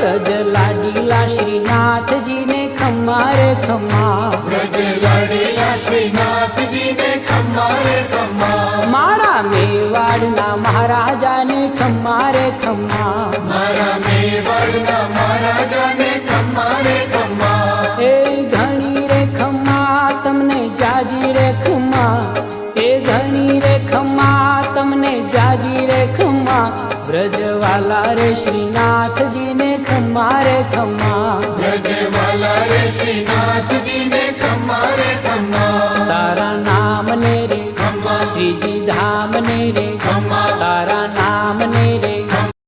વ્રજ લાડીલા શ્રીનાથજી ને ખમ્મા રે ખમ્મા, વ્રજ લાડેલા શ્રીનાથજીને ખમ્મા રે ખમ્મા, મારા મેવાડના મહારાજાને ખમ્મા રે ખમ્મા, મારા મેવાડના મહારાજાને ખમ્મા રે ખમ્મા, એ ઘણી રે ખમ્મા તમને જાજી રે ખમ્મા, એ ઘણી રે ખમ્મા તમને જાજી રે ખમ્મા, વ્રજવાલા રે શ્રીનાથજીને ખમ્મા રે ખમ્મા, વ્રજવાલા રે શ્રીનાથજીને ખમ્મા રે ખમ્મા, તારા નામ ને રે ખમ્મા શ્રીજી ધામ ને રે, ખમ્મા તારા નામ ને રે